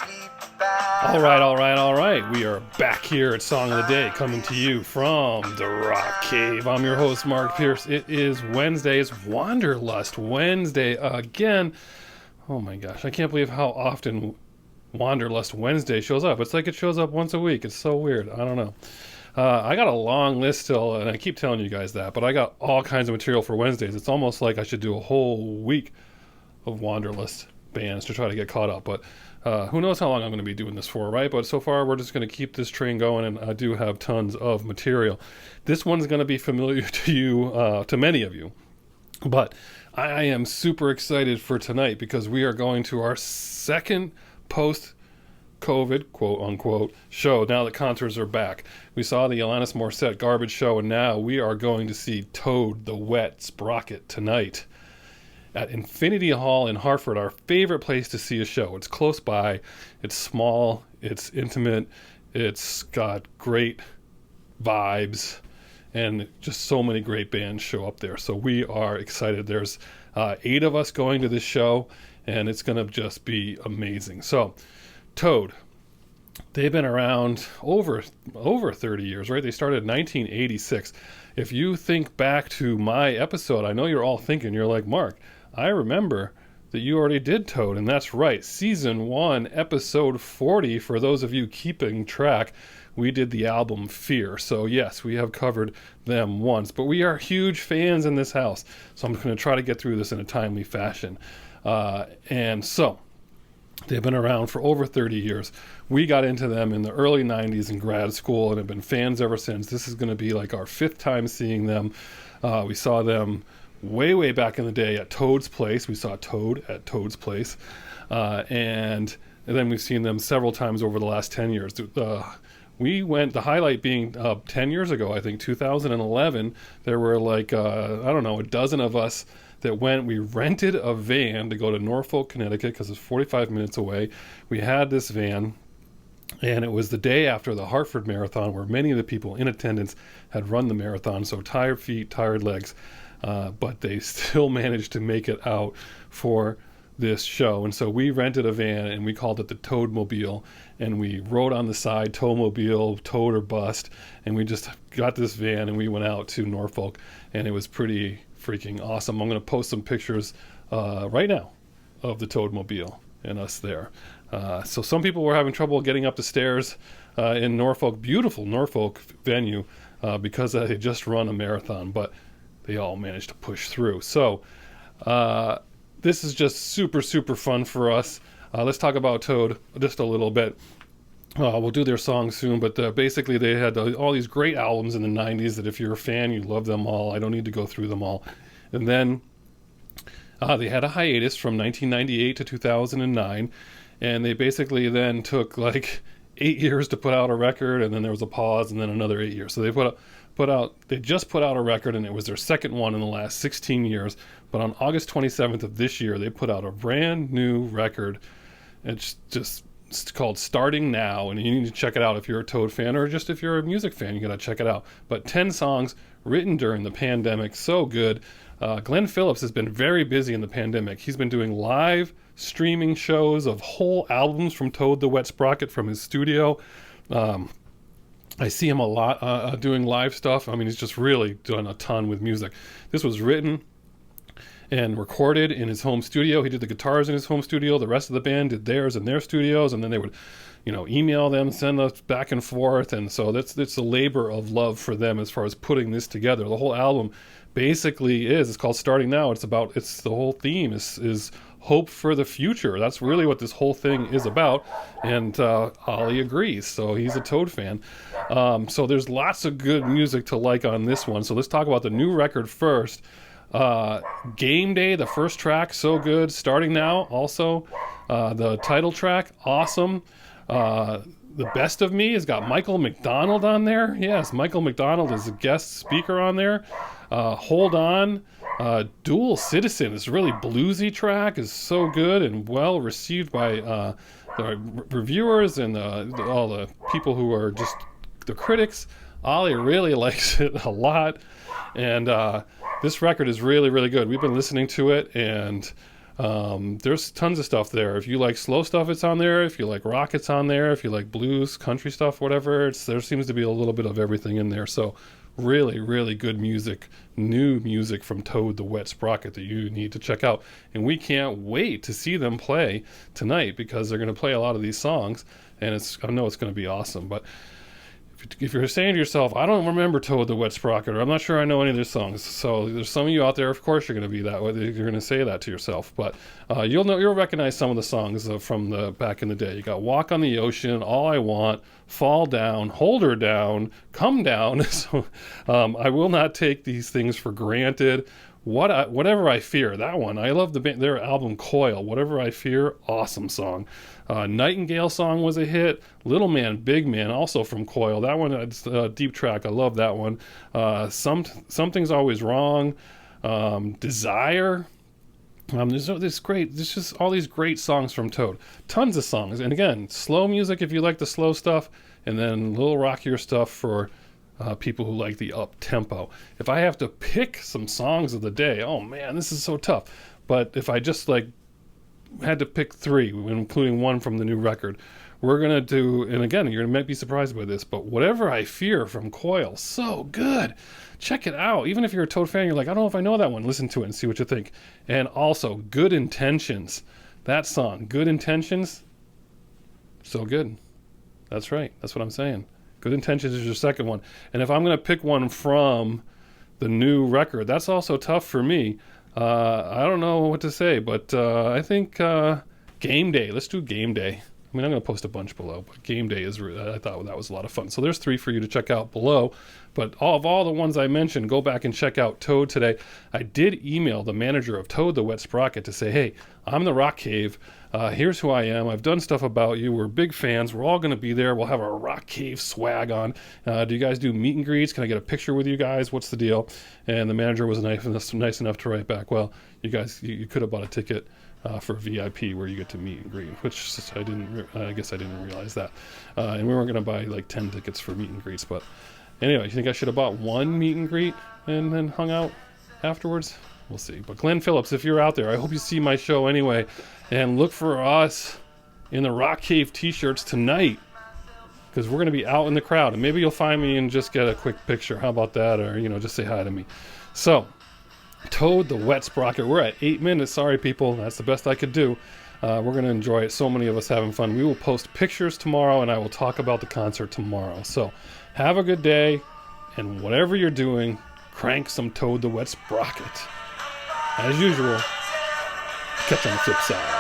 All right. We are back here at Song of the Day, coming to you from the Rock Cave. I'm your host, Mark Pierce. It is Wednesday. It's Wanderlust Wednesday again. Oh my gosh, I can't believe how often Wanderlust Wednesday shows up. It's like it shows up once a week. It's so weird. I don't know. I got a long list still, and I keep telling you guys that, but I got all kinds of material for Wednesdays. It's almost like I should do a whole week of Wanderlust bands to try to get caught up, but who knows how long I'm going to be doing this for, right? But so far, we're just going to keep this train going, and I do have tons of material. This one's going to be familiar to you, to many of you, but I am super excited for tonight because we are going to our second post-COVID, quote-unquote, show now that concerts are back. We saw the Alanis Morissette Garbage show, and now we are going to see Toad The Wet Sprocket tonight at Infinity Hall in Hartford, our favorite place to see a show. It's close by, it's small, it's intimate, it's got great vibes, and just so many great bands show up there. So we are excited. There's 8 of us going to this show, and it's going to just be amazing. So, Toad, they've been around over 30 years, right? They started in 1986. If you think back to my episode, I know you're all thinking, you're like, Mark, I remember that you already did Toad, and that's right. Season 1, episode 40, for those of you keeping track, we did the album Fear. So yes, we have covered them once, but we are huge fans in this house. So I'm going to try to get through this in a timely fashion. And so they've been around for over 30 years. We got into them in the early 90s in grad school and have been fans ever since. This is going to be like our 5th time seeing them. We saw them way back in the day at Toad's Place. We saw Toad at Toad's Place. And then we've seen them several times over the last 10 years. We went, the highlight being 10 years ago, I think 2011, there were like, a dozen of us that went. We rented a van to go to Norfolk, Connecticut, because it's 45 minutes away. We had this van, and it was the day after the Hartford Marathon, where many of the people in attendance had run the marathon, so tired feet, tired legs, but they still managed to make it out for this show. And so we rented a van, and we called it the Toadmobile, and we wrote on the side, Toadmobile, Toad or Bust, and we just got this van, and we went out to Norfolk, and it was pretty freaking awesome. I'm going to post some pictures right now of the Toadmobile and us there. So some people were having trouble getting up the stairs in Norfolk, beautiful Norfolk venue, because they had just run a marathon, but they all managed to push through. So this is just super fun for us. Let's talk about Toad just a little bit. We'll do their songs soon, but basically they had all these great albums in the 90s that if you're a fan, you love them all. I don't need to go through them all. And then they had a hiatus from 1998 to 2009, and they basically then took like 8 years to put out a record, and then there was a pause, and then another 8 years. So they just put out a record, and it was their second one in the last 16 years. But on August 27th of this year, they put out a brand new record. It's called Starting Now, and you need to check it out if you're a Toad fan, or just if you're a music fan, you got to check it out. But 10 songs written during the pandemic, so good. Glenn Phillips has been very busy in the pandemic. He's been doing live streaming shows of whole albums from Toad the Wet Sprocket from his studio. I see him a lot doing live stuff. I mean, he's just really done a ton with music. This was written and recorded in his home studio. He did the guitars in his home studio. The rest of the band did theirs in their studios, and then they would, email them, send us back and forth. And so it's a labor of love for them as far as putting this together. The whole album basically it's called Starting Now. The whole theme is hope for the future. That's really what this whole thing is about. And Ollie agrees. So he's a Toad fan. So there's lots of good music to like on this one. So let's talk about the new record first. Game Day, the first track, so good. Starting Now, also. The title track, awesome. The Best of Me has got Michael McDonald on there. Yes, Michael McDonald is a guest speaker on there. Hold On. Dual Citizen, this really bluesy track, is so good and well received by the reviewers and all the people who are just the critics. Ollie really likes it a lot, and this record is really good. We've been listening to it, and There's tons of stuff there. If you like slow stuff, it's on there. If you like rock, it's on there. If you like blues, country stuff, whatever, there seems to be a little bit of everything in there. So really, really good music, new music from Toad the Wet Sprocket that you need to check out. And we can't wait to see them play tonight because they're going to play a lot of these songs, and I know it's going to be awesome. But if you're saying to yourself, I don't remember Toad the Wet Sprocket, or I'm not sure I know any of their songs, so there's some of you out there, of course you're going to be that way, you're going to say that to yourself, but you'll recognize some of the songs from the back in the day. You got Walk on the Ocean, All I Want, Fall Down, Hold Her Down, Come Down. So I will not take these things for granted. Whatever I Fear, that one, I love their album Coil. Whatever I Fear, awesome song. Nightingale song was a hit. Little Man, Big Man, also from Coil. That one, it's a deep track. I love that one. Something's Always Wrong. Desire. There's just all these great songs from Toad. Tons of songs. And again, slow music if you like the slow stuff, and then a little rockier stuff for people who like the up tempo. If I have to pick some songs of the day, oh man, this is so tough. But if I just had to pick 3, including one from the new record, we're gonna do, and again, you might be surprised by this, but Whatever I Fear from Coil, so good. Check it out. Even if you're a Toad fan, you're like, I don't know if I know that one. Listen to it and see what you think. And also, Good Intentions. That song, Good Intentions, so good. That's right. That's what I'm saying. Good Intentions is your second one. And if I'm going to pick one from the new record, that's also tough for me. I don't know what to say, but I think Game Day. Let's do Game Day. I mean, I'm going to post a bunch below, but Game Day I thought that was a lot of fun. So there's 3 for you to check out below. But of all the ones I mentioned, go back and check out Toad today. I did email the manager of Toad the Wet Sprocket to say, hey, I'm the Rock Cave. Here's who I am. I've done stuff about you. We're big fans. We're all going to be there. We'll have our Rock Cave swag on. Do you guys do meet and greets? Can I get a picture with you guys? What's the deal? And the manager was nice enough to write back, well, you guys, you could have bought a ticket for VIP where you get to meet and greet, which I guess I didn't realize that. And we weren't going to buy like 10 tickets for meet and greets. But anyway, you think I should have bought one meet and greet and then hung out afterwards? We'll see. But Glenn Phillips, if you're out there, I hope you see my show anyway. And look for us in the Rock Cave t-shirts tonight, because we're going to be out in the crowd. And maybe you'll find me and just get a quick picture. How about that? Or, just say hi to me. So, Toad the Wet Sprocket. We're at 8 minutes. Sorry, people. That's the best I could do. We're going to enjoy it. So many of us having fun. We will post pictures tomorrow, and I will talk about the concert tomorrow. So, have a good day. And whatever you're doing, crank some Toad the Wet Sprocket. As usual, catch you on the flip side.